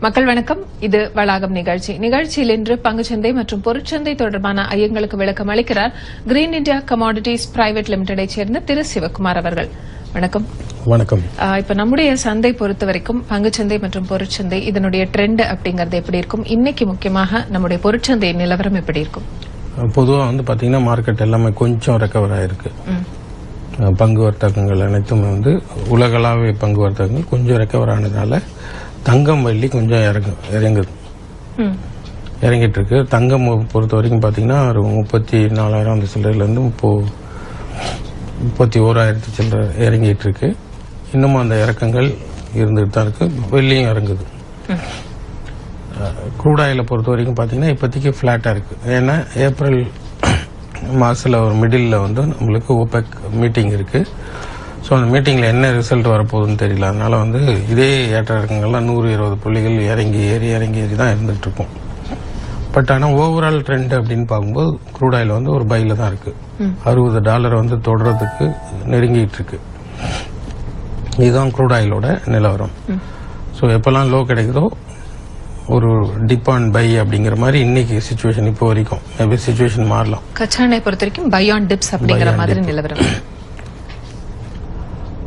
மக்கள் வணக்கம். இது வளாகம் நிகழ்ச்சியில் இன்று பங்குச்சந்தை மற்றும் பொருட்சந்தை தொடர்பான ஐயங்களுக்கு விளக்கம் அளிக்கிறார் கிரீன் இந்தியா கமாடிட்டிஸ் பிரைவேட் லிமிடெடை சேர்ந்த திரு சிவகுமார் அவர்கள். வணக்கம். வணக்கம். இப்ப நம்முடைய சந்தை பொறுத்த வரைக்கும் பங்குச்சந்தை மற்றும் பொருட்சந்தை இதனுடைய ட்ரெண்ட் அப்படிங்கறது எப்படி இருக்கும்? இன்னைக்கு முக்கியமாக நம்முடைய பொருட்சந்தை நிலவரம் எப்படி இருக்கும்? பொதுவா வந்து பாத்தீங்கன்னா மார்க்கெட் எல்லாமே கொஞ்சம் ரெக்கவர் ஆயிருக்கு. பங்கு வர்த்தகங்கள் அனைத்தும் வந்து உலகளாவிய பங்கு வர்த்தகங்கள் கொஞ்சம் ரெக்கவர் ஆனதுனால தங்கம் வெள்ளி கொஞ்சம் இறங்கிட்டு இருக்கு. தங்கம் பொறுத்த வரைக்கும் பாத்தீங்கன்னா ஒரு 34,000 அந்த சில்லறையில இருந்து 31,000 சில்லறை இறங்கிட்டு இருக்கு. இன்னமும் அந்த இறக்கங்கள் இருந்துட்டு தான் இருக்கு. வெள்ளியும் இறங்குது. க்ரூட் ஆயிலை பொறுத்த வரைக்கும் பாத்தீங்கன்னா இப்போதைக்கு பிளாட்டா இருக்கு. ஏன்னா ஏப்ரல் மாசத்துல ஒரு மிடில் வந்து நம்மளுக்கு ஓபெக் மீட்டிங் இருக்கு. ஸோ அந்த மீட்டிங்ல என்ன ரிசல்ட் வரப்போகுதுன்னு தெரியல. அதனால வந்து இதே ஏற்ற இறக்கங்கள்லாம் 120 புள்ளிகள் இறங்கி தான் இருந்துட்டு இருக்கும். பட் ஆனால் ஓவரால் ட்ரெண்ட் அப்படின்னு பார்க்கும்போது க்ரூட் ஆயில் வந்து ஒரு பையில தான் இருக்கு. $60 வந்து தொடர்றதுக்கு நெருங்கிட்டு இருக்கு. இதுதான் க்ரூட் ஆயிலோட நிலவரம். ஸோ எப்பெல்லாம் லோ கிடைக்குதோ ஒரு டிப் ஆன் பை அப்படிங்கிற மாதிரி இன்னைக்கு சிச்சுவேஷன் இப்போ வரைக்கும் மேபி சிச்சுவேஷன் மாறலாம். கச்சா எண்ணெய் பொறுத்த வரைக்கும் பை ஆன் டிப்ஸ் அப்படிங்கிற மாதிரி நிலவரம்.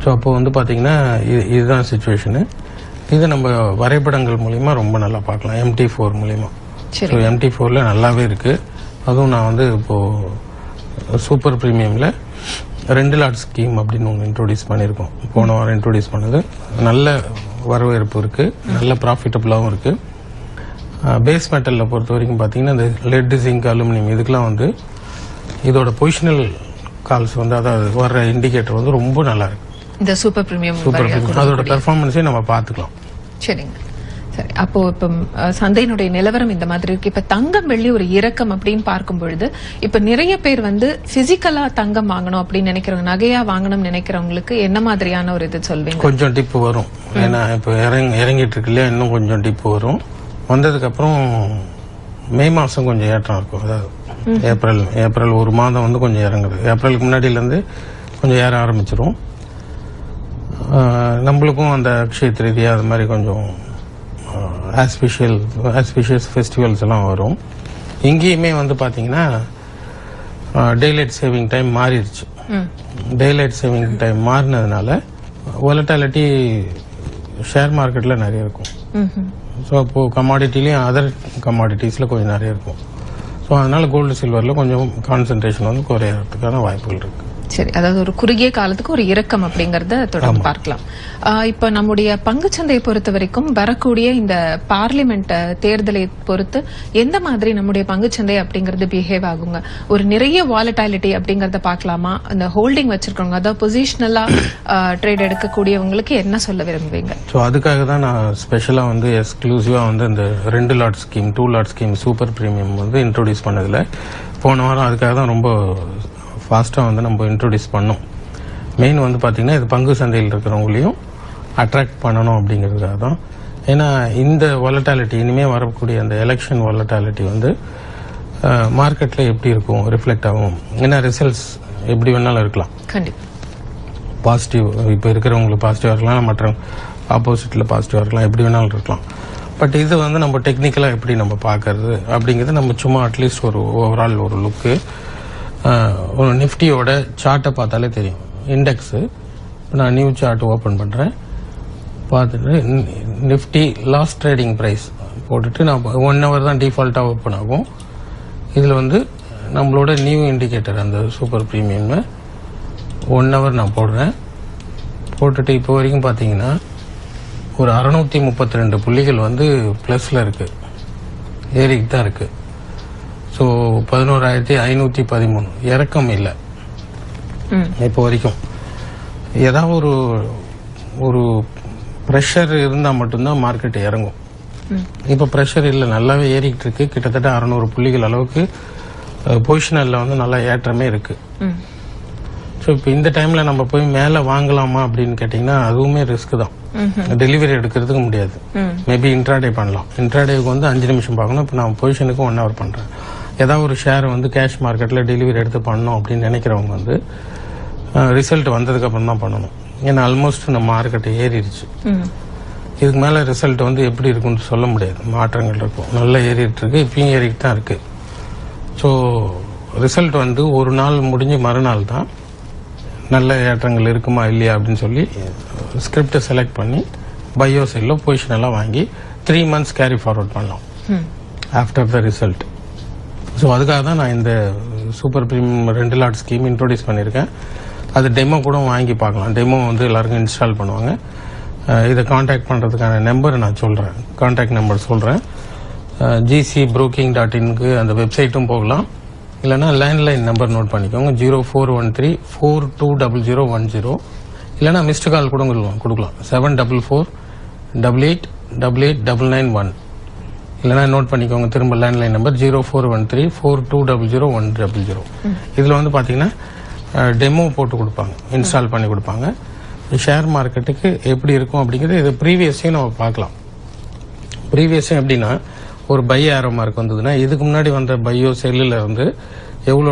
ஸோ அப்போ வந்து பாத்தீங்கன்னா இதுதான் சிச்சுவேஷனு. இது நம்ம வரைபடங்கள் மூலியமா ரொம்ப நல்லா பார்க்கலாம். MT4 மூலியமா. ஸோ MT4ல நல்லாவே இருக்கு. அதுவும் நான் வந்து இப்போ சூப்பர் பிரீமியம்ல 2 லாட் ஸ்கீம் அப்படின்னு ஒன்று இன்ட்ரோடியூஸ் பண்ணியிருக்கோம். போன வாரம் இன்ட்ரோடியூஸ் பண்ணது. நல்ல வரவேற்பு இருக்கு. நல்ல ப்ராஃபிட்டபிளாகவும் இருக்கு. பேஸ் மெட்டல்ல பொறுத்த வரைக்கும் பாத்தீங்கன்னா இந்த லெட், ஜிங்க், அலுமினியம் இதுக்கெல்லாம் வந்து இதோட பொசிஷனல் கால்ஸ் வந்து அதாவது வர்ற இண்டிகேட்டர் வந்து ரொம்ப நல்லா இருக்கு. இந்த சூப்பர் பிரீமியம் அதோட பெர்ஃபார்மன்ஸே நம்ம பாத்துக்கலாம். சரிங்க. சரி, அப்போ இப்ப சந்தையினுடைய நிலவரம் இந்த மாதிரி இருக்கு. இப்ப தங்கம் வெள்ளி ஒரு இறக்கம் அப்படின்னு பார்க்கும் பொழுது இப்ப நிறைய பேர் வந்து பிசிக்கலா தங்கம் வாங்கணும் அப்படின்னு நினைக்கிறவங்க, நகையா வாங்கணும்னு நினைக்கிறவங்களுக்கு என்ன மாதிரியான ஒரு இது சொல்வீங்க? கொஞ்சம் டிப் வரும். ஏன்னா இப்ப இறங்கிட்டு இருக்கு இல்லையா, இன்னும் கொஞ்சம் டிப் வரும். வந்ததுக்கு அப்புறம் மே மாசம் கொஞ்சம் ஏற்றம் இருக்கும். அதாவது ஏப்ரல் ஒரு மாதம் வந்து கொஞ்சம் இறங்குது. ஏப்ரலுக்கு முன்னாடியில இருந்து கொஞ்சம் ஏற ஆரம்பிச்சிரும். நம்மளுக்கும் அந்த அக்ஷய திருதியா அது மாதிரி கொஞ்சம் ஆஸ்பிஷியஸ் ஃபெஸ்டிவல்ஸ் எல்லாம் வரும். இங்கேயுமே வந்து பாத்தீங்கன்னா டேலைட் சேவிங் டைம் மாறிடுச்சு. டேலைட் சேவிங் டைம் மாறினதுனால வாலட்டாலிட்டி ஷேர் மார்க்கெட்ல நிறைய இருக்கும். ஸோ அப்போ கமாடிட்டிலையும் அதர் கமாடிட்டிஸ்ல கொஞ்சம் நிறைய இருக்கும். ஸோ அதனால கோல்டு சில்வர்ல கொஞ்சம் கான்சென்ட்ரேஷன் வந்து குறையறதுக்கான வாய்ப்புகள் இருக்கு. சரி, அதாவது ஒரு குறுகிய காலத்துக்கு ஒரு இறக்கம் அப்படிங்கறத தொடர்ந்து பார்க்கலாம். இப்ப நம்முடைய பங்குச்சந்தையை பொறுத்த வரைக்கும் வரக்கூடிய இந்த பார்லிமெண்ட் தேர்தலை பொறுத்து எந்த மாதிரி நம்முடைய பங்குச்சந்தை அப்படிங்கறது பிஹேவ் ஆகுங்க? ஒரு நிறைய வாலட்டாலிட்டி அப்படிங்கறத பார்க்கலாமா? அந்த ஹோல்டிங் வச்சிருக்கவங்க, அதாவது பொசிஷனலா ட்ரேட் எடுக்கக்கூடியவங்களுக்கு என்ன சொல்ல விரும்புவீங்க? ஸோ அதுக்காக தான் நான் ஸ்பெஷலா வந்து எக்ஸ்க்ளூசிவா வந்து இந்த 2 lot scheme, 2 lot scheme super premium வந்து இன்ட்ரோடியூஸ் பண்ணதுல போன வாரம் அதுக்காக தான் ரொம்ப ஃபாஸ்டா வந்து நம்ம இன்ட்ரோடியூஸ் பண்ணோம். மெயின் வந்து பாத்தீங்கன்னா இது பங்கு சந்தையில் இருக்கிறவங்களையும் அட்ராக்ட் பண்ணணும் அப்படிங்கிறதுக்காக தான். ஏன்னா இந்த வாலட்டாலிட்டி இனிமே வரக்கூடிய அந்த எலெக்ஷன் வாலட்டாலிட்டி வந்து மார்க்கெட்ல எப்படி இருக்கும் ரிஃப்ளெக்ட் ஆகும். ஏன்னா ரிசல்ட்ஸ் எப்படி வேணாலும் இருக்கலாம். கண்டிப்பா பாசிட்டிவ் இப்ப இருக்கிறவங்களுக்கு பாசிட்டிவா இருக்கலாம், மற்ற ஆப்போசிட்ல பாசிட்டிவா இருக்கலாம், எப்படி வேணாலும் இருக்கலாம். பட் இது வந்து நம்ம டெக்னிக்கலா எப்படி நம்ம பாக்குறது அப்படிங்கிறது நம்ம சும்மா அட்லீஸ்ட் ஒரு ஓவரால் ஒரு லுக்கு ஒரு நிஃப்டியோட சார்ட்டை பார்த்தாலே தெரியும். இண்டெக்ஸ் நான் நியூ சார்ட் ஓபன் பண்றேன். பார்த்துட்டு நிஃப்டி லாஸ்ட் ட்ரேடிங் பிரைஸ் போட்டுட்டு நான் 1 hour தான் டிஃபால்ட்டா ஓப்பன் ஆகும். இதுல வந்து நம்மளோட நியூ இண்டிகேட்டர் அந்த சூப்பர் பிரீமியம் 1 hour நான் போடுறேன். போட்டுட்டு இப்போ வரைக்கும் பாத்தீங்கன்னா ஒரு 632 புள்ளிகள் வந்து பிளஸ்ல இருக்கு, ஏறிக்கிட்டு தான் இருக்கு. ஸோ 11,513 இறக்கம் இல்லை இப்போ வரைக்கும். ஏதாவது ஒரு ப்ரெஷர் இருந்தா மட்டும்தான் மார்க்கெட் இறங்கும். இப்ப ப்ரெஷர் இல்லை, நல்லாவே ஏறிக்கிட்டு இருக்கு. கிட்டத்தட்ட 600 புள்ளிகள் அளவுக்கு பொசிஷனல்ல வந்து நல்லா ஏற்றமே இருக்கு. ஸோ இப்போ இந்த டைம்ல நம்ம போய் மேல வாங்கலாமா அப்படின்னு கேட்டீங்கன்னா அதுவுமே ரிஸ்க் தான். டெலிவரி எடுக்கிறதுக்கு முடியாது. மேபி இன்ட்ராடே பண்ணலாம். இன்ட்ராடேக்கு வந்து 5 நிமிஷம் பார்க்கணும். இப்போ நான் பொசிஷனுக்கு 1 hour பண்றேன். ஏதாவது ஒரு ஷேர் வந்து கேஷ் மார்க்கெட்ல டெலிவரி எடுத்து பண்ணணும் அப்படின்னு நினைக்கிறவங்க வந்து ரிசல்ட் வந்ததுக்கு அப்புறம் தான் பண்ணணும். ஏன்னா ஆல்மோஸ்ட் நம்ம மார்க்கெட் ஏறிடுச்சு. இதுக்கு மேலே ரிசல்ட் வந்து எப்படி இருக்குன்னு சொல்ல முடியாது. மாற்றங்கள் இருக்கும். நல்லா ஏறிட்டு இருக்கு, இப்பயும் ஏறிட்டு தான் இருக்கு. ஸோ ரிசல்ட் வந்து ஒரு நாள் முடிஞ்சு மறுநாள் தான் நல்ல ஏற்றங்கள் இருக்குமா இல்லையா அப்படின்னு சொல்லி ஸ்கிரிப்டை செலக்ட் பண்ணி பயோ செல்லில் பொசிஷன் எல்லாம் வாங்கி 3 months கேரி ஃபார்வர்ட் பண்ணலாம் ஆஃப்டர் த ரிசல்ட். ஸோ அதுக்காக தான் நான் இந்த super premium 2 lot scheme introduce பண்ணியிருக்கேன். அது டெமோ கூட வாங்கி பார்க்கலாம். டெமோ வந்து எல்லாருக்கும் இன்ஸ்டால் பண்ணுவாங்க. இதை காண்டாக்ட் பண்ணுறதுக்கான நம்பர் நான் சொல்கிறேன், காண்டாக்ட் நம்பர் சொல்கிறேன். gcbroking.inக்கு அந்த வெப்சைட்டும் போகலாம். இல்லைனா லேண்ட்லைன் நம்பர் நோட் பண்ணிக்கோங்க, 0413420010. இல்லைனா மிஸ்டு கால் கூட கொடுக்கலாம், 7448889991. இல்லைனா நோட் பண்ணிக்கோங்க திரும்ப லேண்ட்லைன் நம்பர் 0413420010. இதில் வந்து பார்த்தீங்கன்னா டெமோ போட்டு கொடுப்பாங்க, இன்ஸ்டால் பண்ணி கொடுப்பாங்க. ஷேர் மார்க்கெட்டுக்கு எப்படி இருக்கும் அப்படிங்கிறது இது ப்ரீவியஸையும் நம்ம பார்க்கலாம். ப்ரீவியஸும் எப்படின்னா ஒரு பை ஆரோ மார்க் வந்ததுன்னா இதுக்கு முன்னாடி வந்த பையோ செல்லில் இருந்து எவ்வளோ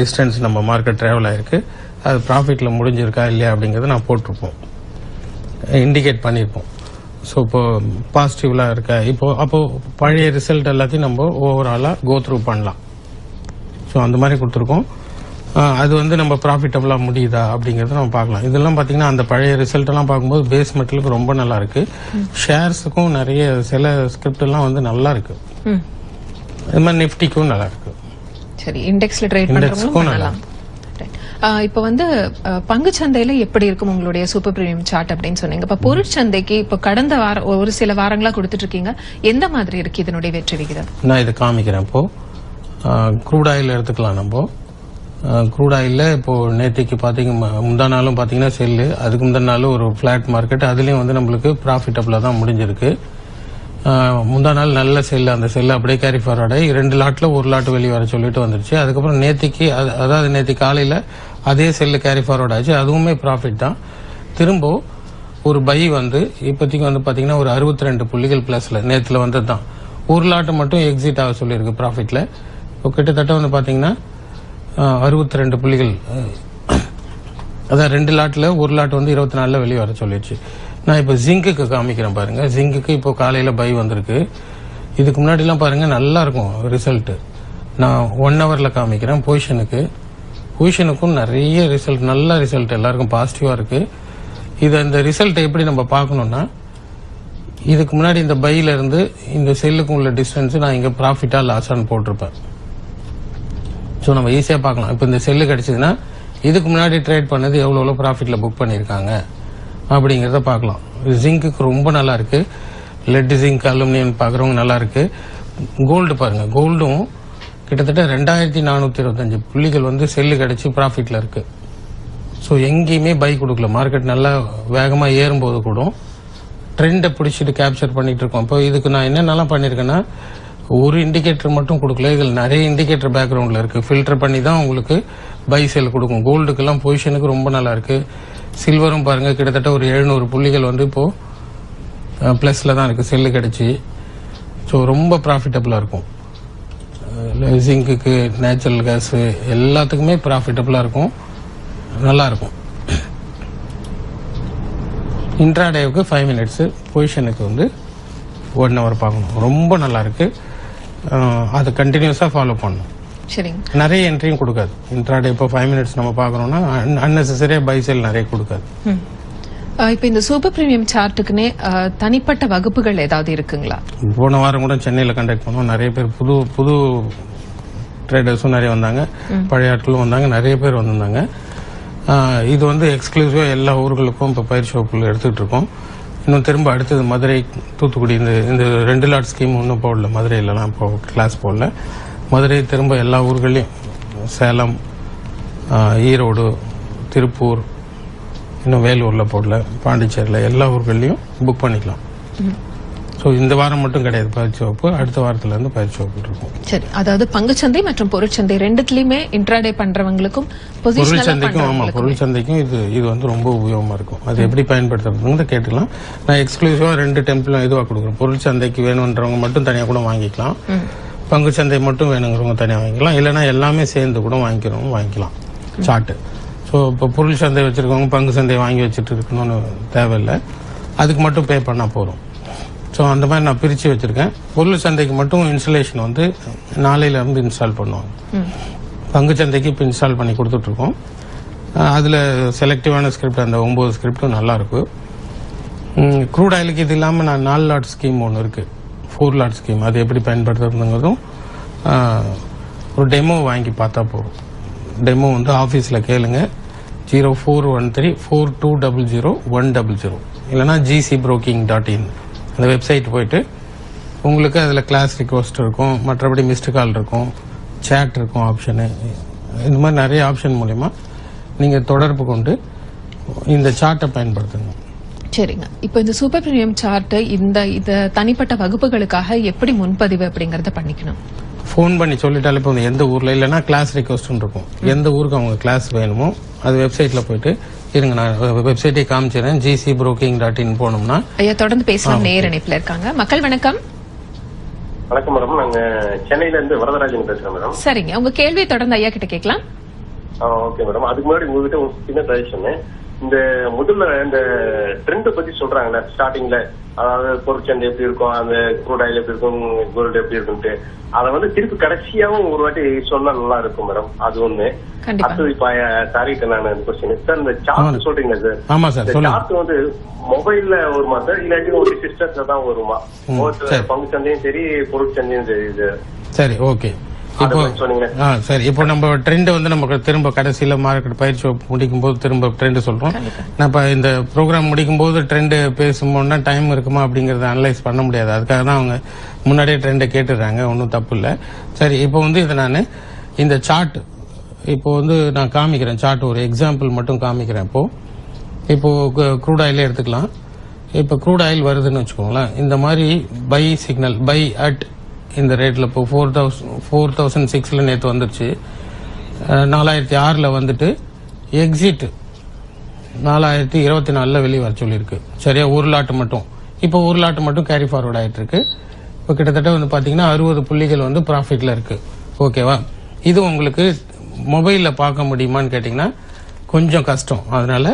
டிஸ்டன்ஸ் நம்ம மார்க்கெட் ட்ராவல் ஆயிருக்கு, அது ப்ராஃபிட்டில் முடிஞ்சிருக்கா இல்லையா அப்படிங்கிறத நான் போட்டிருப்போம், இண்டிகேட் பண்ணியிருப்போம். ஸோ இப்போ பாசிட்டிவ்லாம் இருக்கா, அப்போ பழைய ரிசல்ட் எல்லாத்தையும் நம்ம ஓவராலாக கோ த்ரூ பண்ணலாம். ஸோ அந்த மாதிரி கொடுத்துருக்கோம். அது வந்து நம்ம ப்ராஃபிட்டபுளாக முடியுதா அப்படிங்கறத நம்ம பார்க்கலாம். இதெல்லாம் பார்த்தீங்கன்னா அந்த பழைய ரிசல்ட் எல்லாம் பார்க்கும்போது பேஸ் மெட்டலுக்கு ரொம்ப நல்லா இருக்கு, ஷேர்ஸுக்கும் நிறைய சில ஸ்கிரிப்ட் எல்லாம் வந்து நல்லா இருக்கு, இது மாதிரி நிஃப்டிக்கும் நல்லா இருக்கு. சரி, இண்டெக்ஸ்ல ட்ரேட் பண்றவங்களும் நல்லா. இப்ப வந்து பங்குச்சந்தையில எப்படி இருக்கும் உங்களுடைய சூப்பர் பிரீமியம் சார்ட் அப்படின்னு சொன்னீங்க. இப்ப பொருட்சந்தைக்கு இப்ப கடந்த வாரம் ஒரு சில வாரங்களா கொடுத்துட்டு இருக்கீங்க, எந்த மாதிரி இருக்கு இதனுடைய வெற்றி விகிதம்? நான் இதை காமிக்கிறேன். இப்போ க்ரூட் ஆயில் எடுத்துக்கலாம். நம்ம க்ரூட் ஆயில்ல இப்போ நேற்றுக்கு பாத்தீங்க, முந்தா நாளும் பாத்தீங்கன்னா செல்லு, அதுக்கு முந்தின நாளும் ஒரு பிளாட் மார்க்கெட், அதுலயும் வந்து நம்மளுக்கு ப்ராஃபிட்டபிளா தான் முடிஞ்சிருக்கு. முந்தா நாள் நல்ல செல்லு, அந்த செல்லு அப்படியே கேரி ஃபார்வர்ட் ஆகி 2 லாட்ல 1 லாட் வெளியே வர சொல்லிட்டு வந்துருச்சு. அதுக்கப்புறம் நேற்றுக்கு அதாவது நேற்று காலையில அதே செல்லு கேரி ஃபார்வர்ட் ஆச்சு, அதுவுமே ப்ராஃபிட் தான். திரும்ப ஒரு பை வந்து இப்போதைக்கு வந்து பாத்தீங்கன்னா ஒரு 62 புள்ளிகள் பிளஸ்ல நேத்துல வந்தது தான். 1 லாட் மட்டும் எக்ஸிட் ஆக சொல்லியிருக்கு ப்ராஃபிட்ல. இப்போ கிட்டத்தட்ட வந்து பாத்தீங்கன்னா 62 புள்ளிகள், அதான் 2 லாட்ல 1 லாட் வந்து 24ல வெளியே வர சொல்லிடுச்சு. நான் இப்ப ஜிங்குக்கு காமிக்கிறேன் பாருங்க. ஜிங்குக்கு இப்போ காலையில பை வந்திருக்கு. இதுக்கு முன்னாடி எல்லாம் பாருங்க நல்லா இருக்கும் ரிசல்ட். நான் 1 ஹவர்ல காமிக்கிறேன். பொசிஷனுக்கும் நிறைய ரிசல்ட், நல்ல ரிசல்ட், எல்லாருக்கும் பாசிட்டிவா இருக்கு. இந்த ரிசல்ட் எப்படி நம்ம பார்க்கணும்னா, இதுக்கு முன்னாடி இந்த பையில இருந்து இந்த செல்லுக்கும் உள்ள டிஸ்டன்ஸ் நான் இங்க ப்ராஃபிட்டா லாஸான்னு போட்டிருப்பேன். ஸோ நம்ம ஈஸியா பார்க்கலாம். இப்போ இந்த செல்லு கிடைச்சதுன்னா இதுக்கு முன்னாடி ட்ரேட் பண்ணது எவ்வளவு ப்ராஃபிட்ல புக் பண்ணிருக்காங்க அப்படிங்கறத பார்க்கலாம். ஜிங்குக்கு ரொம்ப நல்லா இருக்கு. லெட், ஜிங்க், அலுமினியம் பாக்குறவங்க நல்லா இருக்கு. கோல்டு பாருங்க, கோல்டும் கிட்டத்தட்ட 2425 புள்ளிகள் வந்து செல்லு கிடைச்சி ப்ராஃபிட்ல இருக்கு. ஸோ எங்கேயுமே பை கொடுக்கல. மார்க்கெட் நல்லா வேகமா ஏறும்போது கூட ட்ரெண்டை பிடிச்சிட்டு கேப்சர் பண்ணிட்டு இருக்கோம். இப்போ இதுக்கு நான் என்னென்னலாம் பண்ணிருக்கேன்னா, ஒரு இண்டிகேட்டர் மட்டும் கொடுக்கல, இதில் நிறைய இண்டிகேட்டர் பேக்ரவுண்ட்ல இருக்கு. ஃபில்டர் பண்ணி தான் உங்களுக்கு பை செல் கொடுக்கும். கோல்டுக்கெல்லாம் பொசிஷனுக்கு ரொம்ப நல்லா இருக்கு. சில்வரும் பாருங்க கிட்டத்தட்ட ஒரு 700 புள்ளிகள் வந்து இப்போ பிளஸ்ல தான் இருக்கு செல்லு கிடைச்சி. ஸோ ரொம்ப ப்ராஃபிட்டபிளா இருக்கும். ஜிங்குக்கு, நேச்சுரல் கேஸ் எல்லாத்துக்குமே ப்ராஃபிட்டபிளா இருக்கும், நல்லா இருக்கும். இன்ட்ராடேவுக்கு 5 minutes, பொசிஷனுக்கு வந்து 1 hour பார்க்கணும். ரொம்ப நல்லா இருக்கு. அதை கண்டினியூஸா ஃபாலோ பண்ணணும். சரிங்க. நிறைய என்ட்ரியும் கொடுக்காது. இன்ட்ராடே இப்போ 5 minutes நம்ம பார்க்கறோம்னா அன்னெசரியா பை செல் நிறைய கொடுக்காது. இப்ப இந்த சூப்பர் பிரீமியம் சார்ட்டுக்குனே தனிப்பட்ட வகுப்புகள் ஏதாவது இருக்குங்களா? போன வாரம் கூட சென்னையில கண்டக்ட் பண்ணோம். நிறைய பேர் புது ட்ரேடர்ஸும் நிறைய வந்தாங்க, பழைய ஆட்களும் வந்தாங்க, நிறைய பேர் வந்திருந்தாங்க. இது வந்து எக்ஸ்க்ளூசிவா எல்லா ஊர்களுக்கும் இப்போ பயிற்சி வகுப்புகள் எடுத்துட்டு இருக்கோம். இன்னும் திரும்ப அடுத்தது மதுரை, தூத்துக்குடி, இந்த 2 லாட் ஸ்கீம் ஒன்றும் போடல. மதுரையிலலாம் இப்போ கிளாஸ் போடல. மதுரை திரும்ப எல்லா ஊர்களையும், சேலம், ஈரோடு, திருப்பூர், இன்னும் வேலூர்ல போடல, பாண்டிச்சேரியில் எல்லா ஊர்களையும் புக் பண்ணிக்கலாம். ஸோ இந்த வாரம் மட்டும் கிடையாது பயிற்சி வகுப்பு, அடுத்த வாரத்துல இருந்து பயிற்சி வகுப்பு இருக்கும். சரி, அதாவது பங்குச்சந்தை மற்றும் பொருட்சந்தை ரெண்டுத்திலயுமே இன்ட்ராடே பண்றவங்களுக்கும் பொருட்சந்தைக்கும், ஆமா, பொருட்சந்தைக்கும் இது வந்து ரொம்ப உபயோகமா இருக்கும். அது எப்படி பயன்படுத்துறதுன்னு கேட்டுக்கலாம். நான் எக்ஸ்க்ளூசிவா 2 டெம்ப்ளேட் இதுவா கொடுக்குறேன். பொருட்சந்தைக்கு வேணும்ன்றவங்க மட்டும் தனியா கூட வாங்கிக்கலாம், பங்குச்சந்தை மட்டும் வேணுங்கிறவங்க தனியா வாங்கிக்கலாம், இல்லைன்னா எல்லாமே சேர்ந்து கூட வாங்கிக்கலாம் சார்ட். ஸோ இப்போ பொருள் சந்தை வச்சிருக்கவங்க பங்கு சந்தை வாங்கி வச்சுட்டு இருக்கணும்னு தேவையில்லை. அதுக்கு மட்டும் பே பண்ணா போதும். ஸோ அந்த மாதிரி நான் பிரித்து வச்சிருக்கேன். பொருள் சந்தைக்கு மட்டும் இன்ஸ்டலேஷன் வந்து நாளையில இருந்து இன்ஸ்டால் பண்ணுவாங்க. பங்கு சந்தைக்கு இப்போ இன்ஸ்டால் பண்ணி கொடுத்துட்டு இருக்கோம். அதுல செலக்டிவான ஸ்கிரிப்ட், அந்த 9 ஸ்கிரிப்டும் நல்லா இருக்கு. க்ரூட் ஆயிலுக்கு இது இல்லாமல் நான் 4 லாட் ஸ்கீம் ஒன்று இருக்கு, 4 லாட் ஸ்கீம். அது எப்படி பயன்படுத்துறதுங்கிறதும் ஒரு டெமோ வாங்கி பார்த்தா போதும். டெமோ வந்து ஆஃபீஸில் கேளுங்க. 041342000100 இல்லைன்னா gcbroking.in அந்த வெப்சைட் போயிட்டு உங்களுக்கு அதில் கிளாஸ் ரிக்வஸ்ட் இருக்கும், மற்றபடி மிஸ்டு கால் இருக்கும், சேட் இருக்கும், ஆப்ஷனு, இந்த மாதிரி நிறைய ஆப்ஷன் மூலமா நீங்க தொடர்பு கொண்டு இந்த சார்ட்டை பயன்படுத்துங்க. சரிங்க. இப்போ இந்த சூப்பர் பிரீமியம் சார்ட் இந்த தனிப்பட்ட வகுப்புகளுக்காக எப்படி முன்பதிவு அப்படிங்கறத பண்ணிக்கணும்? ஃபோன் பண்ணி சொல்லிட்டாலே இப்போ எந்த ஊர்ல இல்லைன்னா கிளாஸ் ரிக்வஸ்ட் இருக்கும், எந்த ஊருக்கு அவங்க கிளாஸ் வேணுமோ அது வெப்சைட்ல போயிட்டு இருங்க, நான் வெப்சைட்டை காமிச்சிடறேன். gcbroking.in போனோம்னா. ஐயா தொடர்ந்து பேசலாம். நேர இணைப்புல இருக்காங்க. மக்கள் வணக்கம். வணக்கம் மேடம், நாங்க சென்னையில இருந்து வரதராஜன் பேசுறேன் மேடம். சரிங்க, உங்க கேள்வியை தொடர்ந்து ஐயா கிட்ட கேட்கலாம். Okay madam. அதுக்கு முன்னாடி உங்ககிட்ட ஒரு சின்ன சஜஷன். இந்த முதல்ல இந்த ட்ரெண்ட் பத்தி சொல்றாங்கல்ல ஸ்டார்டிங்ல, அதாவது பொருட்சந்தை எப்படி இருக்கும், அந்த க்ரூட் ஆயில் எப்படி இருக்கும், கோல்டு எப்படி இருக்குன்ட்டு, அதை வந்து திருப்பி கடைசியாவும் ஒரு வாட்டி சொன்னா நல்லா இருக்கும் மேடம். அது ஒண்ணு. அடுத்தது இப்ப சாரிட்ட நான் கொஸ்டின் சார், இந்த சார்ட் சொல்றீங்க சார். ஆமா சார். சார்ட் வந்து மொபைல்ல வருமா சார், இல்லாட்டி ஒரு சிஸ்டர்ஸ்ல தான் வருமா? பங்கு சந்தையும் சரி, பொருட்சந்தையும் சரி. சரி, ஓகே. இப்போ சரி, இப்போ நம்ம ட்ரெண்ட் வந்து நமக்கு திரும்ப கடைசியில மார்க்கெட் பயிற்சி முடிக்கும் போது திரும்ப ட்ரெண்ட் சொல்றோம். நம்ம இந்த ப்ரோக்ராம் முடிக்கும் போது ட்ரெண்ட் பேசும்போதுனா டைம் இருக்குமா அப்படிங்கறத அனலைஸ் பண்ண முடியாது. அதுக்காக தான் அவங்க முன்னாடியே ட்ரெண்டை கேட்டுறாங்க. ஒன்றும் தப்பு இல்லை. சரி, இப்போ வந்து இதை நான் இந்த சார்ட் இப்போ வந்து நான் காமிக்கிறேன். சார்ட் ஒரு எக்ஸாம்பிள் மட்டும் காமிக்கிறேன். இப்போ க்ரூட் ஆயிலே எடுத்துக்கலாம். இப்போ க்ரூட் ஆயில் வருதுன்னு வச்சுக்கோங்களேன். இந்த மாதிரி பை சிக்னல், பை அட் இந்த ரேட்ல இப்போ 4006ல நேற்று வந்துருச்சு. 4006ல வந்துட்டு எக்ஸிட் 4024ல வெளியே வர சொல்லியிருக்கு. சரியா, ஒரு லாட்டு மட்டும். இப்போ ஒரு லாட்டு மட்டும் கேரி ஃபார்வர்ட் ஆயிட்டு இருக்கு. இப்போ கிட்டத்தட்ட வந்து பாத்தீங்கன்னா 60 புள்ளிகள் வந்து ப்ராஃபிட்ல இருக்கு. ஓகேவா? இது உங்களுக்கு மொபைல்ல பார்க்க முடியுமான்னு கேட்டீங்கன்னா கொஞ்சம் கஷ்டம். அதனால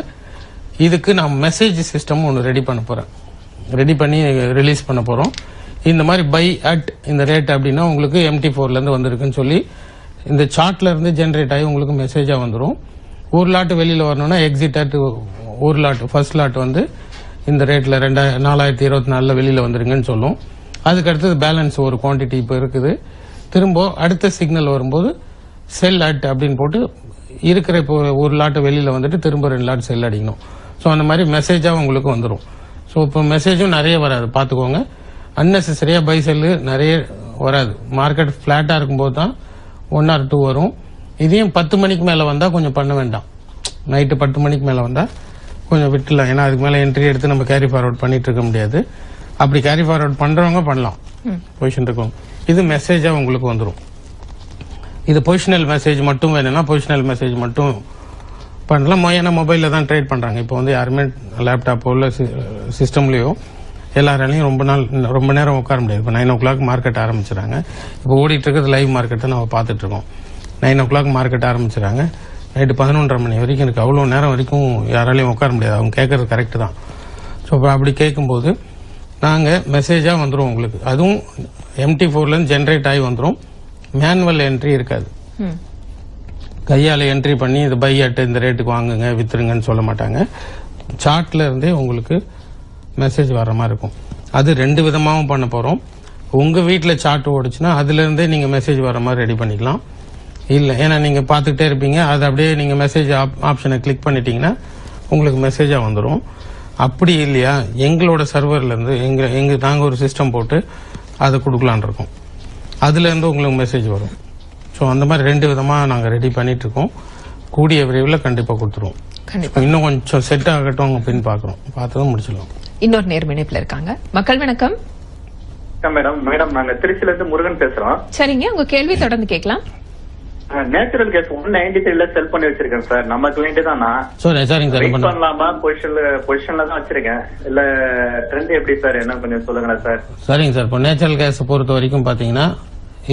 இதுக்கு நான் மெசேஜ் சிஸ்டம் ஒன்று ரெடி பண்ணி ரிலீஸ் பண்ண போறோம். இந்த மாதிரி பை அட் இந்த ரேட் அப்படின்னா உங்களுக்கு MT4ல இருந்து வந்திருக்குன்னு சொல்லி இந்த சார்ட்ல இருந்து ஜெனரேட் ஆகி உங்களுக்கு மெசேஜா வந்துடும். ஒரு லாட் வெளியில வரணும்னா எக்ஸிட் அட் ஒரு லாட், ஃபர்ஸ்ட் லாட் வந்து இந்த ரேட்ல 4024ல வெளியில வந்துருங்கன்னு சொல்லும். அதுக்கு அடுத்தது பேலன்ஸ் ஒரு குவான்டிட்டி இப்போ இருக்குது. திரும்ப அடுத்த சிக்னல் வரும்போது செல் அட் அப்படின்னு போட்டு இருக்கிற இப்போ ஒரு லாட் வெளியில வந்துட்டு திரும்ப 2 லாட் செல் அடிக்கணும். ஸோ அந்த மாதிரி மெசேஜா உங்களுக்கு வந்துடும். ஸோ இப்போ மெசேஜும் நிறைய வராது, பார்த்துக்கோங்க. அன்னெசரியா பை செல்லு நிறைய வராது. மார்க்கெட் பிளாட்டா இருக்கும்போது தான் 1 or 2 வரும். இதையும் 10 மணிக்கு மேல வந்தா கொஞ்சம் பண்ண வேண்டாம். நைட்டு 10 மணிக்கு மேல வந்தா கொஞ்சம் விட்டுலாம். ஏன்னா அதுக்கு மேல என்ட்ரி எடுத்து நம்ம கேரி ஃபார்வர்ட் பண்ணிட்டு இருக்க முடியாது. அப்படி கேரி ஃபார்வர்ட் பண்றவங்க பண்ணலாம், பொசிஷன் இருக்கும். இது மெசேஜா உங்களுக்கு வந்துடும். இது பொசிஷனல் மெசேஜ் மட்டும் வேணும்னா பொசிஷனல் மெசேஜ் மட்டும் பண்ணலாம். ஏன்னா மொபைல்ல தான் ட்ரேட் பண்றாங்க. இப்போ வந்து யாருமே லேப்டாப்போ இல்ல சிஸ்டம்லயோ எல்லாராலையும் ரொம்ப நேரம் உட்கார முடியாது. இப்போ 9 o'clock மார்க்கெட் ஆரம்பிச்சிடறாங்க. இப்போ ஓடிட்டு இருக்கிறது லைவ் மார்க்கெட் தான் நம்ம பார்த்துட்டு இருக்கோம். 9 o'clock மார்க்கெட் ஆரம்பிச்சிடறாங்க. நைட்டு 11:30 மணி வரைக்கும் இருக்கு. அவ்வளோ நேரம் வரைக்கும் யாராலையும் உட்கார முடியாது. அவங்க கேட்கறது கரெக்ட் தான். ஸோ அப்படி கேட்கும்போது நாங்கள் மெசேஜா வந்துடும் உங்களுக்கு. அதுவும் MT4ல இருந்து ஜென்ரேட் ஆகி வந்துடும். மேனுவல் என்ட்ரி இருக்காது. கையால என்ட்ரி பண்ணி இது பை அட் இந்த ரேட்டுக்கு வாங்குங்க வித்துருங்கன்னு சொல்ல மாட்டாங்க. சார்ட்ல இருந்தே உங்களுக்கு மெசேஜ் வர மாதிரி இருக்கும். அது 2 விதமாகவும் பண்ண போறோம். உங்க வீட்டில் சார்ட் ஓடுச்சுன்னா அதுல இருந்தே நீங்க மெசேஜ் வர மாதிரி ரெடி பண்ணிக்கலாம். இல்ல, ஏன்னா நீங்க பாத்துக்கிட்டே இருப்பீங்க, அது அப்படியே நீங்க மெசேஜ் ஆப்ஷனை கிளிக் பண்ணிட்டீங்கன்னா உங்களுக்கு மெசேஜா வந்துடும். அப்படி இல்லையா, எங்களோட சர்வர்ல இருந்து நாங்க ஒரு சிஸ்டம் போட்டு அதை கொடுக்கலான் இருக்கோம். அதுல இருந்து உங்களுக்கு மெசேஜ் வரும். ஸோ அந்த மாதிரி 2 விதமா நாங்க ரெடி பண்ணிட்டு இருக்கோம். கூடிய விரைவில் கண்டிப்பா கொடுத்துருவோம். இன்னும் கொஞ்சம் செட் ஆகட்டும் அப்படின்னு பாக்குறோம். பார்த்ததும் முடிச்சிடலாம். இன்னொரு நேர்மிணைப்புல இருக்காங்க. மக்கள் வணக்கம். மேடம் நாங்க திருச்சியில இருந்து முருகன் பேசுறோம். சரிங்க, உங்க கேள்வி தொடர்ந்து கேட்கலாம். நேச்சுரல் கேஸ் 193ல செல் பண்ணி வச்சிருக்கேன் சார். நம்ம கிளைண்ட் தான் நான். சரிங்க சார். பண்ணலாமா? பொசிஷன்ல தான் வச்சிருக்கேன். இல்ல ட்ரெண்ட் எப்படி சார், என்ன கொஞ்சம் சொல்லுங்களேன் சார். சரிங்க சார். இப்போ நேச்சுரல் கேஸ் பொறுத்த வரைக்கும் பாத்தீங்கன்னா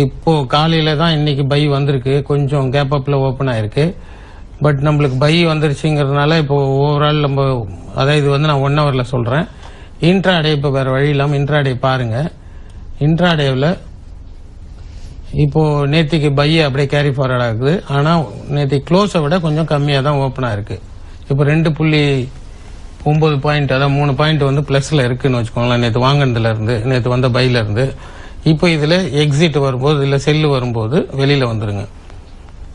இப்போ காலையில தான் இன்னைக்கு பை வந்திருக்கு. கொஞ்சம் கேப் அப்ல ஓபன் ஆயிருக்கு. பட் நம்மளுக்கு பை வந்துருச்சுங்கிறதுனால இப்போ ஓவரால் நம்ம, அதாவது இது வந்து நான் 1 hourல சொல்றேன். இன்ட்ராடே இப்போ வேற வழி இல்லாமல் இன்ட்ராடே பாருங்க. இன்ட்ராடேவில் இப்போ நேத்திக்கு பைய அப்படியே கேரி ஃபார்வர்ட் ஆகுது. ஆனால் நேற்று க்ளோஸை விட கொஞ்சம் கம்மியாக தான் ஓப்பனாக இருக்கு. இப்போ 2.9 பாயிண்ட், அதாவது 3 பாயிண்ட் வந்து பிளஸ்ல இருக்குன்னு வச்சுக்கோங்களேன். நேற்று வாங்கினதுல இருந்து, நேற்று வந்த பையில இருந்து. இப்போ இதுல எக்ஸிட் வரும்போது, இல்ல செல்லு வரும்போது வெளியில வந்துருங்க.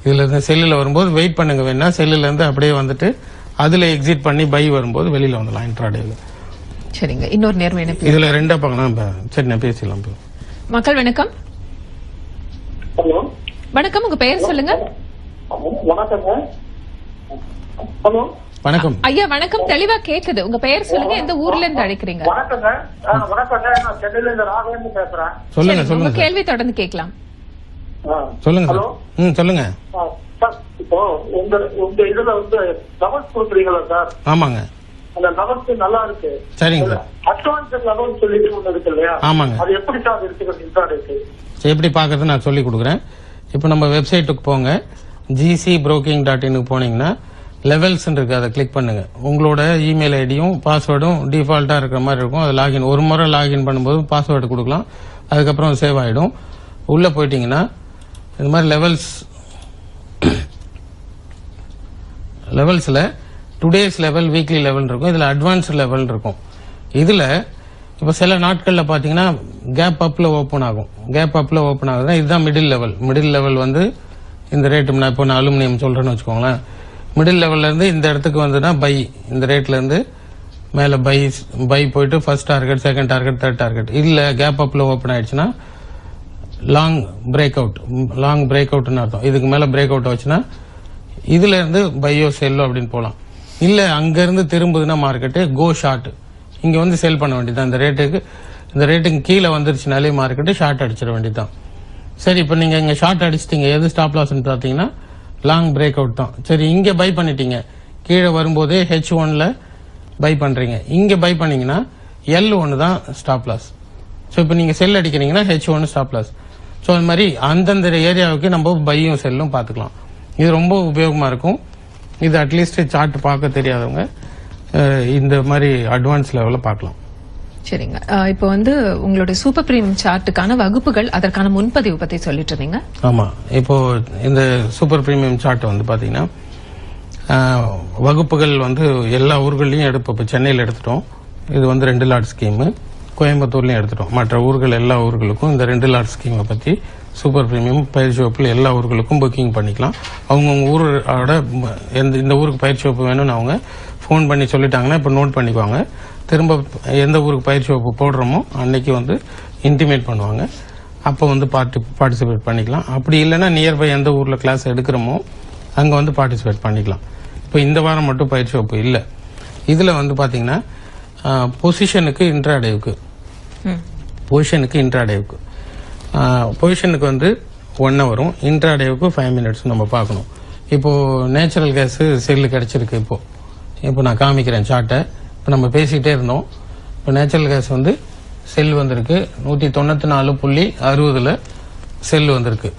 இதுல இருந்து செல்லுல வரும்போது வெயிட் பண்ணுங்க. வேணா செல்லுல இருந்து அப்படியே வந்துட்டு அதுல எக்ஸிட் பண்ணி பை வரும்போது வெளியில வந்துடலாம் இன்ட்ராடேல. சரிங்க, இன்னொரு நேர்மை இதுல ரெண்டா பார்க்கலாம். சரி, நான் பேசலாம். மக்கள் வணக்கம். ஹலோ வணக்கம், உங்க பெயர் சொல்லுங்க. வணக்கங்க. ஹலோ வணக்கம் ஐயா. வணக்கம், தெளிவா கேக்குது. உங்க பெயர் சொல்லுங்க, எந்த ஊர்ல இருந்து அழைக்கிறீங்க? வணக்கங்க. வணக்கங்க, நான் சென்னையில இருந்து ராகவேந்திரன் பேசுறேன். சொல்லுங்க. உங்க சொல்லுங்க கேள்வி தொடர்ந்து கேட்கலாம். சொல்லுங்க. ஹலோ சொல்லுங்க. சார், இப்போ உங்க இதுல வந்து லெவல்ஸ் கொடுக்குறீங்களா சார்? ஆமாங்க. அந்த லெவல்ஸ் நல்லா இருக்கு. சரிங்க சார். அட்வான்ஸ் லெவல் சொல்லிட்டு ஒண்ணு இருக்கு இல்லையா? ஆமாங்க. அது எப்படி சார் இருக்குது இன்ட்ராடேக்கு? எப்படி பாக்குறது நான் சொல்லி கொடுக்குறேன். இப்போ நம்ம வெப்சைட்டுக்கு போங்க. gcbroking.in போனீங்கன்னா லெவல்ஸ் இருக்கு, அதை கிளிக் பண்ணுங்க. உங்களோட இமெயில் ஐடியும் பாஸ்வேர்டும் டிஃபால்ட்டா இருக்கிற மாதிரி இருக்கும். அது லாகின், ஒரு முறை லாகின் பண்ணும்போது பாஸ்வேர்டு கொடுக்கலாம். அதுக்கப்புறம் சேவ் ஆயிடும். உள்ள போயிட்டீங்கன்னா இந்த மாதிரி லெவல்ஸ்ல டுடேஸ் லெவல், வீக்லி லெவல் இருக்கும். இதுல அட்வான்ஸ்ட் லெவல் இருக்கும். இதுல இப்ப சில நாட்கள்ல பாத்தீங்கன்னா கேப் அப்ல ஓபன் ஆகும். கேப் அப்ல ஓபன் ஆகுதுன்னா இதுதான் மிடில் லெவல். மிடில் லெவல் வந்து இந்த ரேட்டு, நான் இப்போ அலுமினியம் சொல்றேன்னு வச்சுக்கோங்களேன். மிடில் லெவல்ல இருந்து இந்த இடத்துக்கு வந்துன்னா பை, இந்த ரேட்ல இருந்து மேல பை போயிட்டு first target, second target, third target. இல்ல கேப் அப்ல ஓபன் ஆயிடுச்சுன்னா லாங் பிரேக் அவுட்னு அர்த்தம். இதுக்கு மேல பிரேக் அவுட் ஆச்சுன்னா இதுல இருந்து பையோ செல்லோ அப்படின்னு போலாம். இல்ல அங்க இருந்து திரும்புதுன்னா மார்க்கெட்டு கோ ஷார்ட், இங்க வந்து செல் பண்ண வேண்டியதான். இந்த ரேட்டுக்கு கீழே வந்துருச்சுனாலே மார்க்கெட்டு ஷார்ட் அடிச்சிட வேண்டியதான். சரி, இப்ப நீங்க இங்க ஷார்ட் அடிச்சிட்டீங்க. எது ஸ்டாப் லாஸ் பாத்தீங்கன்னா லாங் பிரேக் அவுட் தான். சரி, இங்க பை பண்ணிட்டீங்க. கீழே வரும்போதே H1ல பை பண்றீங்க. இங்க பை பண்ணீங்கன்னா L1 தான் ஸ்டாப் லாஸ். ஸோ இப்போ நீங்க செல் அடிக்கிறீங்கன்னா H1 ஸ்டாப் லாஸ். ஸோ அது மாதிரி அந்தந்த ஏரியாவுக்கு நம்ம பையும் செல்லும் பார்த்துக்கலாம். இது ரொம்ப உபயோகமா இருக்கும். இது அட்லீஸ்ட் சார்ட் பார்க்க தெரியாதவங்க இந்த மாதிரி அட்வான்ஸ் லெவல்ல பார்க்கலாம். சரிங்க, இப்போ வந்து உங்களுடைய சூப்பர் பிரீமியம் சார்ட்டுக்கான வகுப்புகள், அதற்கான முன்பதிவு பத்தி சொல்லிட்டு இருந்தீங்க. ஆமா, இப்போ இந்த சூப்பர் பிரீமியம் சார்ட் வந்து பாத்தீங்கன்னா வகுப்புகள் வந்து எல்லா ஊர்களையும் எடுப்போம். இப்போ சென்னையில் எடுத்துட்டோம், இது வந்து 2 லாட் ஸ்கீம். கோயம்புத்தூர்லயும் எடுத்துட்டோம். மற்ற ஊர்கள் எல்லா ஊர்களுக்கும் இந்த 2 லாட் ஸ்கீமை பத்தி சூப்பர் பிரீமியம் பயிற்சி வகுப்பில் எல்லா ஊர்களுக்கும் புக்கிங் பண்ணிக்கலாம். அவங்கவுங்க ஊரோட இந்த ஊருக்கு பயிற்சி வகுப்பு வேணும்னு அவங்க ஃபோன் பண்ணி சொல்லிட்டாங்கன்னா இப்போ நோட் பண்ணிக்குவாங்க. திரும்ப எந்த ஊருக்கு பயிற்சி வகுப்பு போடுறோமோ அன்னைக்கு வந்து இன்டிமேட் பண்ணுவாங்க. அப்போ வந்து பார்ட்டிசிபேட் பண்ணிக்கலாம். அப்படி இல்லைன்னா நியர்பை எந்த ஊர்ல கிளாஸ் எடுக்கிறோமோ அங்க வந்து பார்ட்டிசிபேட் பண்ணிக்கலாம். இப்போ இந்த வாரம் மட்டும் பயிற்சி வகுப்பு இல்லை. இதுல வந்து பாத்தீங்கன்னா பொசிஷனுக்கு இன்ட்ராடேவுக்கு பொசிஷனுக்கு வந்து 1 ஹவரும், இன்ட்ராடேவுக்கு 5 மினிட்ஸ் நம்ம பார்க்கணும். இப்போ நேச்சுரல் கேஸ் செல்லு கிடைச்சிருக்கு. இப்போ நான் காமிக்கிறேன் சார்ட்டை. இப்போ நம்ம பேசிட்டே இருந்தோம். இப்போ நேச்சுரல் கேஸ் வந்து செல் வந்திருக்கு 194.60 செல் வந்திருக்கு.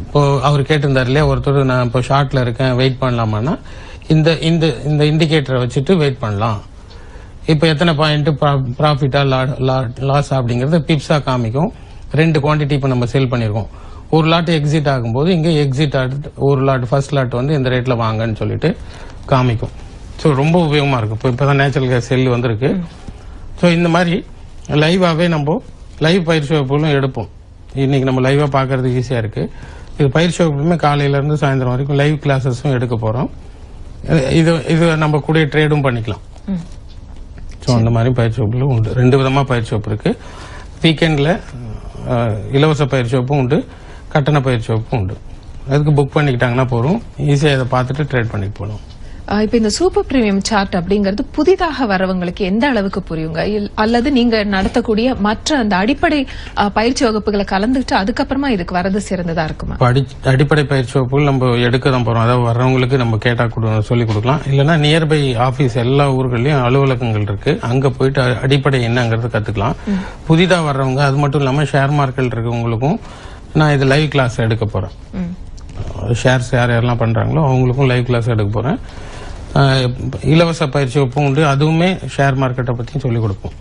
இப்போ அவர் கேட்டிருந்தார் இல்லையா ஒருத்தர், நான் இப்போ ஷார்ட்ல இருக்கேன் வெயிட் பண்ணலாமான்னா இந்த இந்த இண்டிகேட்டரை வச்சுட்டு வெயிட் பண்ணலாம். இப்போ எத்தனை பாயிண்ட் ப்ராஃபிட்டா லாஸ் அப்படிங்கறது பிப்ஸா காமிக்கும். 2 குவான்டிட்டி இப்போ நம்ம செல் பண்ணிருக்கோம். ஒரு லாட் எக்ஸிட் ஆகும்போது இங்க எக்ஸிட் ஒரு லாட் ஃபர்ஸ்ட் லாட் வந்து இந்த ரேட்ல வாங்கன்னு சொல்லிட்டு காமிக்கும். ஸோ ரொம்ப உபயோகமா இருக்கும். இப்பதான் நேச்சுரல் கேஸ் செல் வந்திருக்கு. ஸோ இந்த மாதிரி லைவாவே நம்ம லைவ் பயிற்சி வகுப்புகளும் எடுப்போம். இன்னைக்கு நம்ம லைவா பாக்குறது ஈஸியா இருக்கு. இது பயிற்சி வகுப்புமே காலையில இருந்து சாயந்தரம் வரைக்கும் லைவ் கிளாஸஸும் எடுக்க போறோம். இது நம்ம கூட ட்ரேடும் பண்ணிக்கலாம். ஸோ அந்த மாதிரி பயிற்சி வகுப்புகளும் உண்டு. 2 விதமா பயிற்சி வகுப்பு இருக்கு. வீக்கெண்ட்ல இலவச பயிற்சி வகுப்பும் உண்டு, கட்டண பயிற்சி வகுப்பும் உண்டு. அதுக்கு புக் பண்ணிக்கிட்டாங்கன்னா போறோம், ஈஸியா இதை பார்த்துட்டு ட்ரேட் பண்ணிட்டு போகலாம். இப்ப இந்த சூப்பர் பிரீமியம் சார்ட் அப்படிங்கிறது புதிதாக வரவங்களுக்கு எந்த அளவுக்கு புரியுங்க? அல்லது நீங்க நடத்தக்கூடிய மற்ற அந்த அடிப்படை பயிற்சி வகுப்புகளை கலந்துட்டு அதுக்கப்புறமா இதுக்கு வரது சிறந்ததா இருக்குமா? அடிப்படை பயிற்சி வகுப்புகள் நம்ம எடுக்க தான் போறோம். அதாவது வர்றவங்களுக்கு நம்ம கேட்டா சொல்லிக் கொடுக்கலாம். இல்லைன்னா நியர்பை ஆபீஸ் எல்லா ஊர்களையும் அலுவலகங்கள் இருக்கு, அங்க போயிட்டு அடிப்படை என்னங்கிறது கத்துக்கலாம். புதிதா வர்றவங்க, அது மட்டும் இல்லாம ஷேர் மார்க்கெட் இருக்கவங்களுக்கும் நான் இது லைவ் கிளாஸ் எடுக்க போறேன். ஷேர்ஸ் யாரெல்லாம் பண்றாங்களோ அவங்களுக்கும் லைவ் கிளாஸ் எடுக்க போறேன். இலவச பயிற்சி வகுப்பும் உண்டு. அதுவுமே ஷேர் மார்க்கெட்டை பற்றியும் சொல்லிக் கொடுப்போம்.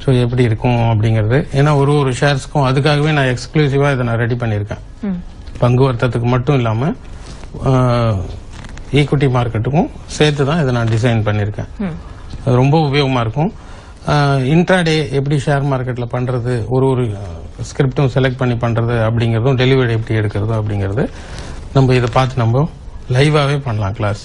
ஸோ எப்படி இருக்கும் அப்படிங்கிறது. ஏன்னா ஒரு ஷேர்ஸ்க்கும் அதுக்காகவே நான் எக்ஸ்க்ளூசிவா இதை நான் ரெடி பண்ணியிருக்கேன். பங்கு வர்த்தகத்துக்கு மட்டும் இல்லாமல் ஈக்விட்டி மார்க்கெட்டுக்கும் சேர்த்து தான் இதை நான் டிசைன் பண்ணியிருக்கேன். அது ரொம்ப உபயோகமாக இருக்கும். இன்ட்ராடே எப்படி ஷேர் மார்க்கெட்டில் பண்ணுறது, ஒரு ஸ்கிரிப்டும் செலக்ட் பண்ணி பண்ணுறது அப்படிங்கிறதும், டெலிவரி எப்படி எடுக்கிறது அப்படிங்கிறது நம்ம இதை பார்த்து நம்ம லைவாகவே பண்ணலாம் கிளாஸ்.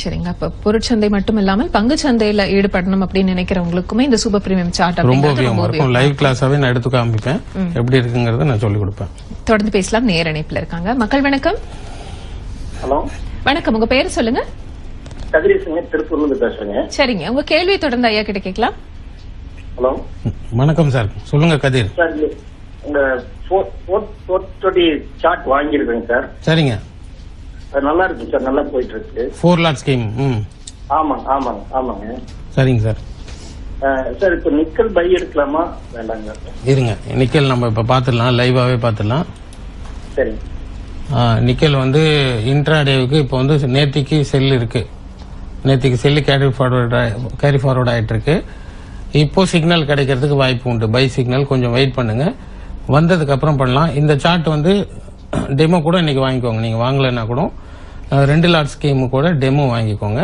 சரிங்க. அப்ப பொருட்சந்தை மட்டும் இல்லாமல் பங்கு சந்தையில ஈடுபடணும் அப்படின்னு நினைக்கிறவங்களுக்குமே இந்த சூப்பர் பிரீமியம் சார்ட் ரொம்ப உபயோகமா இருக்கும். லைவ் கிளாஸாவே நான் எடுத்து காமிப்பேன், எப்படி இருக்குங்கிறத நான் சொல்லிக் கொடுப்பேன். தொடர்ந்து பேசலாம். நேர இணைப்புல இருக்காங்க. மக்கள் வணக்கம். ஹலோ வணக்கம், உங்க பேர் சொல்லுங்க. கதிரேசங்க, திருப்பூர்ல இருந்து பேசுறேங்க. சரிங்க, உங்க கேள்வியை தொடர்ந்து ஐயா கிட்ட கேட்கலாம். ஹலோ வணக்கம் சார், சொல்லுங்க கதிர். சார், இந்த 420 சார்ட் வாங்கியிருக்கேங்க சார். சரிங்க, அது நல்லா இருக்கு சார், நல்லா போயிட்டு இருக்கு. 4 லாட் ஸ்கீம். ஆமாங்க. சரிங்க சார். சார், இப்ப நிக்கல் பை எடுக்கலாமா வேண்டாங்க? இருங்க, நிக்கல் நம்ம இப்ப பாத்துடலாம், லைவாவே பாத்துடலாம். சரிங்க. நிக்கல் வந்து இன்ட்ராடேவுக்கு இப்போ வந்து நேத்திக்கு செல் இருக்கு. நேத்திக்கு செல்லு கேரி ஃபார்வர்ட் ஆயிட்டு இருக்கு. இப்போ சிக்னல் கிடைக்கிறதுக்கு வாய்ப்பு உண்டு. பை சிக்னல் கொஞ்சம் வெயிட் பண்ணுங்க, வந்ததுக்கு அப்புறம் பண்ணலாம். இந்த சார்ட் வந்து டெமோ கூட இன்னைக்கு வாங்கிக்கோங்க. நீங்க வாங்கலைன்னா கூட 2 லாட் ஸ்கீம் கூட டெமோ வாங்கிக்கோங்க.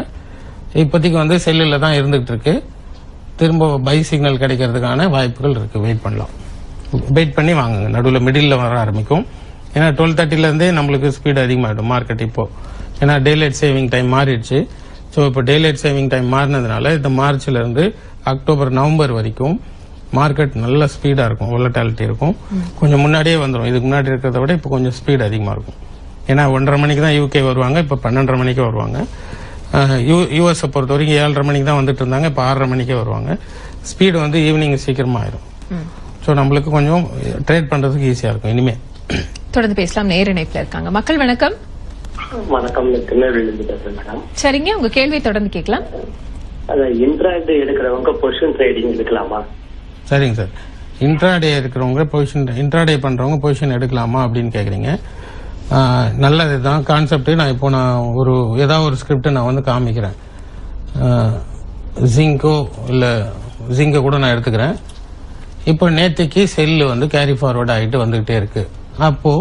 இப்போதைக்கு வந்து செல்லுல தான் இருந்துகிட்டு இருக்கு. திரும்ப பை சிக்னல் கிடைக்கிறதுக்கான வாய்ப்புகள் இருக்கு. வெயிட் பண்ணலாம், வெயிட் பண்ணி வாங்குங்க. நடுவில் மிடில் வர ஆரம்பிக்கும். ஏன்னா 12:30 இருந்தே நம்மளுக்கு ஸ்பீடு அதிகமாகிடும் மார்க்கெட் இப்போ. ஏன்னா டேலைட் சேவிங் டைம் மாறிடுச்சு. ஸோ இப்போ டேலைட் சேவிங் டைம் மாறினதுனால இந்த மார்ச்ல இருந்து அக்டோபர் நவம்பர் வரைக்கும் மார்க்கெட் நல்ல ஸ்பீடா இருக்கும், வொலட்டாலிட்டி இருக்கும். கொஞ்சம் முன்னாடியே வந்துடும். இதுக்கு முன்னாடி இருக்கிறத விட இப்போ கொஞ்சம் ஸ்பீடு அதிகமா இருக்கும். ஏன்னா 1:30 மணிக்கு தான் யூகே வருவாங்க, இப்போ 12:30 மணிக்கு வருவாங்க. யூஎஸ் பொறுத்த வரைக்கும் 7:30 மணிக்கு தான் வந்துட்டு இருந்தாங்க, இப்போ 6:30 மணிக்கே வருவாங்க. ஸ்பீடு வந்து ஈவினிங் சீக்கிரமா ஆயிரும். ஸோ நம்மளுக்கு கொஞ்சம் ட்ரேட் பண்றதுக்கு ஈஸியா இருக்கும் இனிமே. தொடர்ந்து பேசலாம். நேர இணைப்புல இருக்காங்க. மக்கள் வணக்கம். வணக்கம், திருநெல்வேலியிலிருந்து பேசுறேன் மேடம். சரிங்க, உங்க கேள்வியை தொடர்ந்து கேட்கலாம். இன்ட்ராடே எடுக்கிறவங்க பொசிஷன் ட்ரேடிங் எடுக்கலாமா? சரிங்க சார். இன்ட்ராடே இருக்கிறவங்க பொசிஷன், இன்ட்ராடே பண்றவங்க பொசிஷன் எடுக்கலாமா அப்படின்னு கேக்குறீங்க. நல்லதுதான் கான்செப்ட். நான் இப்போ ஏதாவது ஒரு ஸ்கிரிப்ட் நான் வந்து காமிக்கிறேன். ஜிங்கோ இல்ல ஜிங்கோ கூட நான் எடுத்துக்கிறேன். இப்போ நேத்திக்கு செல்லு வந்து கேரி ஃபார்வர்ட் ஆகிட்டு வந்துகிட்டே இருக்கு. அப்போ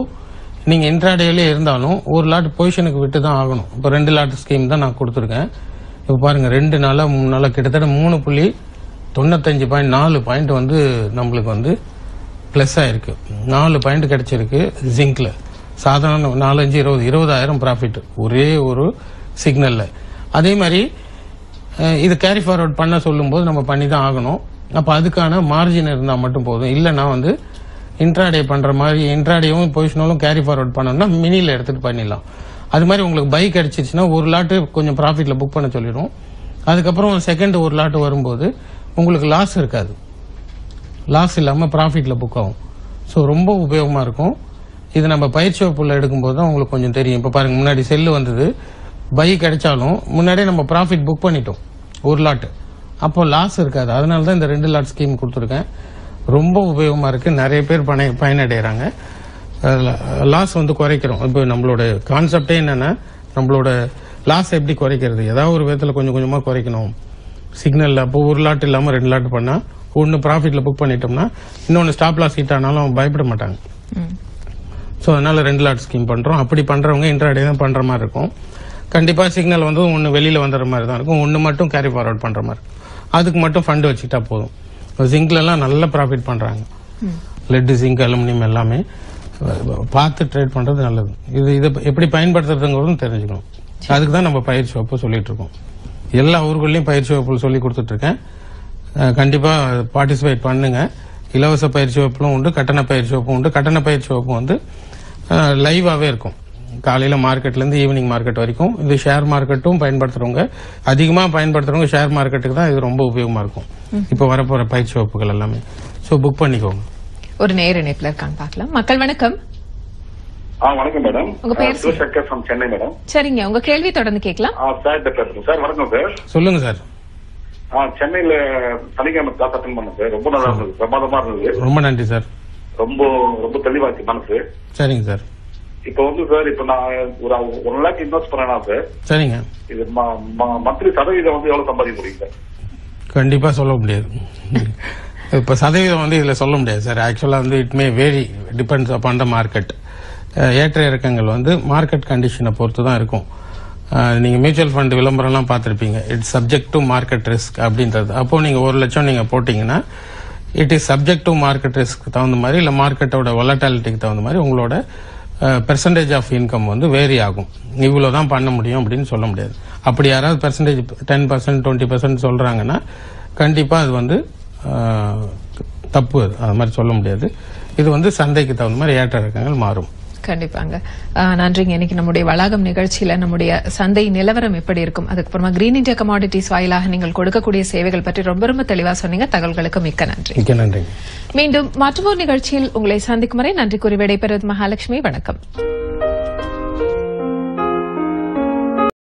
நீங்க இன்ட்ராடேல இருந்தாலும் ஒரு லாட் பொசிஷனுக்கு விட்டு தான் ஆகணும். இப்போ 2 லாட் ஸ்கீம் தான் நான் கொடுத்துருக்கேன். இப்போ பாருங்க 2 நாளா 3 நாளா கிட்டத்தட்ட 3.95 பாயிண்ட் வந்து நம்மளுக்கு வந்து பிளஸ் ஆயிருக்கு. 4 பாயிண்ட் கிடைச்சிருக்கு ஜிங்க்ல. சாதாரண 4-5-20,000 ப்ராஃபிட் ஒரே ஒரு சிக்னல்ல. அதே மாதிரி இது கேரி ஃபார்வர்ட் பண்ண சொல்லும் போது நம்ம பண்ணி தான் ஆகணும். அப்ப அதுக்கான மார்ஜின் இருந்தா மட்டும் போதும். இல்லைன்னா வந்து இன்ட்ராடே பண்ற மாதிரி இன்ட்ராடேவும் பொசிஷனலும் கேரி ஃபார்வர்ட் பண்ணணும்னா மினில எடுத்துட்டு பண்ணிடலாம். அது மாதிரி உங்களுக்கு பை கிடைச்சிருச்சுன்னா ஒரு லாட்டு கொஞ்சம் ப்ராஃபிட்ல புக் பண்ண சொல்லிடும். அதுக்கப்புறம் செகண்ட் ஒரு லாட்டு வரும்போது உங்களுக்கு லாஸ் இருக்காது, லாஸ் இல்லாம ப்ராஃபிட்ல புக் ஆகும். ஸோ ரொம்ப உபயோகமா இருக்கும். இது நம்ம பயிற்சி வகுப்புல எடுக்கும்போது தான் உங்களுக்கு கொஞ்சம் தெரியும். இப்ப பாருங்க, முன்னாடி செல்லு வந்தது, பை கிடைச்சாலும் முன்னாடியே நம்ம ப்ராஃபிட் புக் பண்ணிட்டோம் ஒரு லாட்டு. அப்போ லாஸ் இருக்காது. அதனால தான் இந்த 2 லாட் ஸ்கீம் கொடுத்துருக்கேன். ரொம்ப உபயோகமா இருக்கு. நிறைய பேர் பயனடைகிறாங்க. லாஸ் வந்து குறைக்கிறோம். இப்போ நம்மளோட கான்செப்டே என்னன்னா, நம்மளோட லாஸ் எப்படி குறைக்கிறது, ஏதாவது ஒரு விதத்துல கொஞ்சம் கொஞ்சமா குறைக்கணும். சிக்னல்ல அப்போ ஒரு லாட் இல்லாம 2 லாட் பண்ணா ஒன்னு ப்ராஃபிட்ல புக் பண்ணிட்டோம்னா இன்னொன்னு ஸ்டாப் லாஸ் ஹிட் ஆனாலும் பயப்பட மாட்டாங்க. ஸோ அதனால 2 லாட் ஸ்கீம் பண்றோம். அப்படி பண்றவங்க இன்ட்ராடே தான் பண்ற மாதிரி இருக்கும். கண்டிப்பா சிக்னல் வந்து ஒன்னு வெளியில வந்துடுற மாதிரி தான் இருக்கும், ஒன்னு மட்டும் கேரி ஃபார்வர்ட் பண்ற மாதிரி. அதுக்கு மட்டும் ஃபண்ட் வச்சுக்கிட்டா போதும். ஜிங்க்ல எல்லாம் நல்ல ப்ராஃபிட் பண்றாங்க. லெட், ஜிங்க், அலுமினியம் எல்லாமே பார்த்து ட்ரேட் பண்றது நல்லது. இதை எப்படி பயன்படுத்துறதுங்கிறதும் தெரிஞ்சுக்கணும். அதுக்கு தான் நம்ம பயிற்சி வகுப்பு சொல்லிட்டு இருக்கோம். எல்லா ஊர்களையும் பயிற்சி வகுப்புகள் சொல்லி கொடுத்துட்டு இருக்கேன். கண்டிப்பா பார்ட்டிசிபேட் பண்ணுங்க. இலவச பயிற்சி வகுப்பும் உண்டு, கட்டண பயிற்சி வகுப்பும் உண்டு. கட்டண பயிற்சி வகுப்பு வந்து லைவாவே இருக்கும். காலையில மார்க்கெட்ல இருந்து ஈவினிங் மார்க்கெட் வரைக்கும். இது ஷேர் மார்க்கெட்டும் பயன்படுத்துறவங்க, அதிகமா பயன்படுத்துறவங்க ஷேர் மார்க்கெட்டுக்கு தான் இது ரொம்ப உபயோகமா இருக்கும். இப்ப வரப்போற பயிற்சி வகுப்புகள் எல்லாமே. சோ புக் பண்ணிக்கோங்க. ஒரு நேர இணைப்புல இருக்கான்னு பார்க்கலாம். மக்கள் வணக்கம். வணக்கம் மேடம். உங்க பேர் சிவசங்கர் ஃப்ரம் சென்னை மேடம். சரிங்க, உங்க கேள்வி தொடர்ந்து கேட்கலாம். சார் பேசுறேன் சார். வணக்கம் சார். சொல்லுங்க சார். சென்னையில சனிக்கிழமை கிளாஸ் அட்டன் பண்ணேன் சார். ரொம்ப நல்லா இருந்தது, பிரமாதமா இருந்தது. ரொம்ப நன்றி சார். ரொம்ப ரொம்ப தெளிவாச்சு மனசு. சரிங்க சார். இப்ப வந்து சார் இப்ப நான் ஒரு 1 lakh இன்வெஸ்ட் பண்ணனா சார், சரிங்க, இது மந்த்லி சதவீதம் வந்து எவ்வளவு சம்பாதிக்க முடியும் சார்? கண்டிப்பா சொல்ல முடியாது. இப்ப சதவீதம் வந்து இதுல சொல்ல முடியாது சார். ஆக்சுவலா வந்து it may vary, depends upon the market. ஏற்ற இறக்கங்கள் வந்து மார்க்கெட் கண்டிஷனை பொறுத்து தான் இருக்கும். நீங்க மியூச்சுவல் ஃபண்ட் விளம்பரம்லாம் பார்த்திருப்பீங்க, it's subject to market risk அப்படின்றது. அப்போ நீங்க 1 லட்சம் நீங்க போட்டீங்கன்னா it is subject to market risk தகுந்த மாதிரி, இல்ல மார்க்கெட்டோட வொலட்டாலிட்டிக்கு தகுந்த மாதிரி உங்களோட பெர்சன்டேஜ் ஆஃப் இன்கம் வந்து வேரி ஆகும். இவ்வளவுதான் பண்ண முடியும் அப்படின்னு சொல்ல முடியாது. அப்படி யாராவது பெர்சன்டேஜ் 10%, 20% சொல்றாங்கன்னா கண்டிப்பா அது வந்து தப்பு. அது மாதிரி சொல்ல முடியாது. இது வந்து சந்தைக்கு தகுந்த மாதிரி ஏற்ற இறக்கங்கள் மாறும். கண்டிப்பாங்க. நன்றிங்க. இன்னைக்கு நம்முடைய வளாகம் நிகழ்ச்சியில நம்முடைய சந்தை நிலவரம் எப்படி இருக்கும், அதுக்கப்புறமா கிரீன் இந்தியா கமாடிட்டிஸ் வாயிலாக நீங்கள் கொடுக்கக்கூடிய சேவைகள் பற்றி ரொம்ப ரொம்ப தெளிவா சொன்னீங்க. தகவல்களுக்கு மிக்க நன்றி. மிக்க நன்றி. மீண்டும் மற்றொரு நிகழ்ச்சியில் உங்களை சந்திக்கும் வரை நன்றி கூறி விடைபெறுவது மகாலட்சுமி. வணக்கம்.